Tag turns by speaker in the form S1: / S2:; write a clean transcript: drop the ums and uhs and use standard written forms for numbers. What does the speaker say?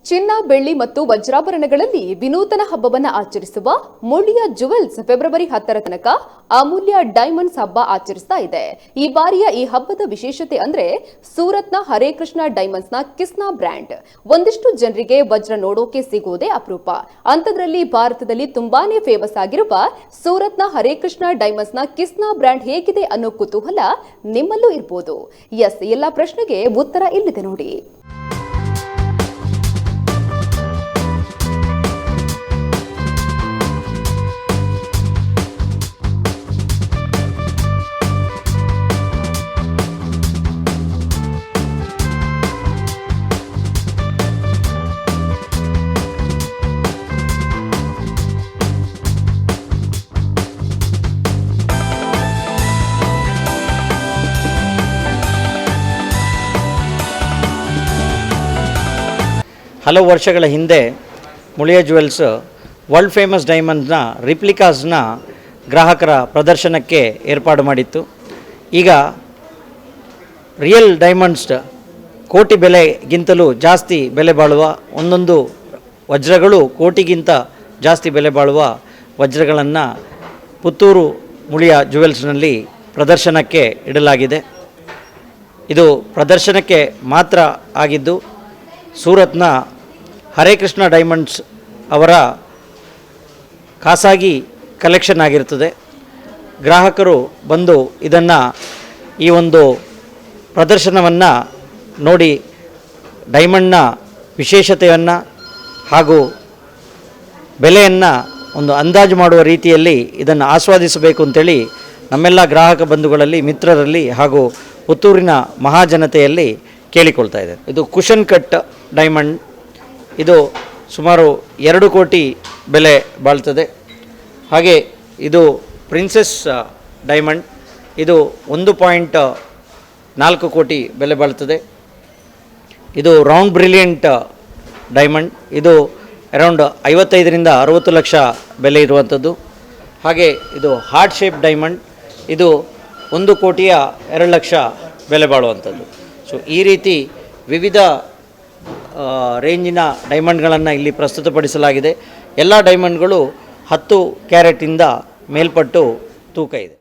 S1: ಚಿನ್ನ, ಬೆಳ್ಳಿ ಮತ್ತು ವಜ್ರಾಭರಣಗಳಲ್ಲಿ ವಿನೂತನ ಹಬ್ಬವನ್ನು ಆಚರಿಸುವ ಮುಳಿಯ ಜುವೆಲ್ಸ್ ಫೆಬ್ರವರಿ 10ರ ತನಕ ಅಮೂಲ್ಯ ಡೈಮಂಡ್ಸ್ ಹಬ್ಬ ಆಚರಿಸ್ತಾ ಇದೆ. ಈ ಬಾರಿಯ ಈ ಹಬ್ಬದ ವಿಶೇಷತೆ ಅಂದ್ರೆ ಸೂರತ್ನ ಹರೇ ಕೃಷ್ಣ ಡೈಮಂಡ್ಸ್ನ ಕಿಸ್ನಾ ಬ್ರ್ಯಾಂಡ್. ಒಂದಿಷ್ಟು ಜನರಿಗೆ ವಜ್ರ ನೋಡೋಕೆ ಸಿಗೋದೇ ಅಪರೂಪ. ಅಂಥದ್ರಲ್ಲಿ ಭಾರತದಲ್ಲಿ ತುಂಬಾನೇ ಫೇಮಸ್ ಆಗಿರುವ ಸೂರತ್ನ ಹರೇ ಕೃಷ್ಣ ಡೈಮಂಡ್ಸ್ನ ಕಿಸ್ನಾ ಬ್ರ್ಯಾಂಡ್ ಹೇಗಿದೆ ಅನ್ನೋ ಕುತೂಹಲ ನಿಮ್ಮಲ್ಲೂ ಇರಬಹುದು. ಎಲ್ಲ ಪ್ರಶ್ನೆಗೆ ಉತ್ತರ ಇಲ್ಲಿದೆ ನೋಡಿ.
S2: ಹಲವು ವರ್ಷಗಳ ಹಿಂದೆ ಮುಳಿಯ ಜುವೆಲ್ಸ್ ವರ್ಲ್ಡ್ ಫೇಮಸ್ ಡೈಮಂಡ್ನ ರಿಪ್ಲಿಕಾಸ್ನ ಗ್ರಾಹಕರ ಪ್ರದರ್ಶನಕ್ಕೆ ಏರ್ಪಾಡು ಮಾಡಿತ್ತು. ಈಗ ರಿಯಲ್ ಡೈಮಂಡ್ಸ್ ಕೋಟಿ ಬೆಲೆಗಿಂತಲೂ ಜಾಸ್ತಿ ಬೆಲೆ ಬಾಳುವ ಒಂದೊಂದು ವಜ್ರಗಳು ಕೋಟಿಗಿಂತ ಜಾಸ್ತಿ ಬೆಲೆ ಬಾಳುವ ವಜ್ರಗಳನ್ನು ಪುತ್ತೂರು ಮುಳಿಯ ಜುವೆಲ್ಸ್ನಲ್ಲಿ ಪ್ರದರ್ಶನಕ್ಕೆ ಇಡಲಾಗಿದೆ. ಇದು ಪ್ರದರ್ಶನಕ್ಕೆ ಮಾತ್ರ ಆಗಿದ್ದು ಸೂರತ್ನ ಹರೇ ಕೃಷ್ಣ ಡೈಮಂಡ್ಸ್ ಅವರ ಖಾಸಗಿ ಕಲೆಕ್ಷನ್ ಆಗಿರುತ್ತದೆ. ಗ್ರಾಹಕರು ಬಂದು ಇದನ್ನು ಈ ಒಂದು ಪ್ರದರ್ಶನವನ್ನು ನೋಡಿ ಡೈಮಂಡ್ನ ವಿಶೇಷತೆಯನ್ನು ಹಾಗೂ ಬೆಲೆಯನ್ನು ಒಂದು ಅಂದಾಜು ಮಾಡುವ ರೀತಿಯಲ್ಲಿ ಇದನ್ನು ಆಸ್ವಾದಿಸಬೇಕು ಅಂತೇಳಿ ನಮ್ಮೆಲ್ಲ ಗ್ರಾಹಕ ಬಂಧುಗಳಲ್ಲಿ, ಮಿತ್ರರಲ್ಲಿ ಹಾಗೂ ಪುತ್ತೂರಿನ ಮಹಾಜನತೆಯಲ್ಲಿ ಕೇಳಿಕೊಳ್ತಾ ಇದೆ. ಇದು ಕುಷನ್ ಕಟ್ ಡೈಮಂಡ್. ಇದು ಸುಮಾರು 2 ಕೋಟಿ ಬೆಲೆ ಬಾಳ್ತದೆ. ಹಾಗೆ ಇದು ಪ್ರಿನ್ಸೆಸ್ ಡೈಮಂಡ್. ಇದು 1.4 ಕೋಟಿ ಬೆಲೆ ಬಾಳ್ತದೆ. ಇದು ರೌಂಡ್ ಬ್ರಿಲಿಯಂಟ್ ಡೈಮಂಡ್. ಇದು ಅರೌಂಡ್ 55ರಿಂದ 60 ಲಕ್ಷ ಬೆಲೆ ಇರುವಂಥದ್ದು. ಹಾಗೆ ಇದು ಹಾರ್ಟ್ ಶೇಪ್ ಡೈಮಂಡ್. ಇದು 1 ಕೋಟಿಯ 2 ಲಕ್ಷ ಬೆಲೆ ಬಾಳುವಂಥದ್ದು. ಸೊ ಈ ರೀತಿ ವಿವಿಧ ರೇಂಜಿನ ಡೈಮಂಡ್ಗಳನ್ನು ಇಲ್ಲಿ ಪ್ರಸ್ತುತಪಡಿಸಲಾಗಿದೆ. ಎಲ್ಲ ಡೈಮಂಡ್ಗಳು 10 ಕ್ಯಾರೆಟಿಂದ ಮೇಲ್ಪಟ್ಟು ತೂಕ ಇದೆ.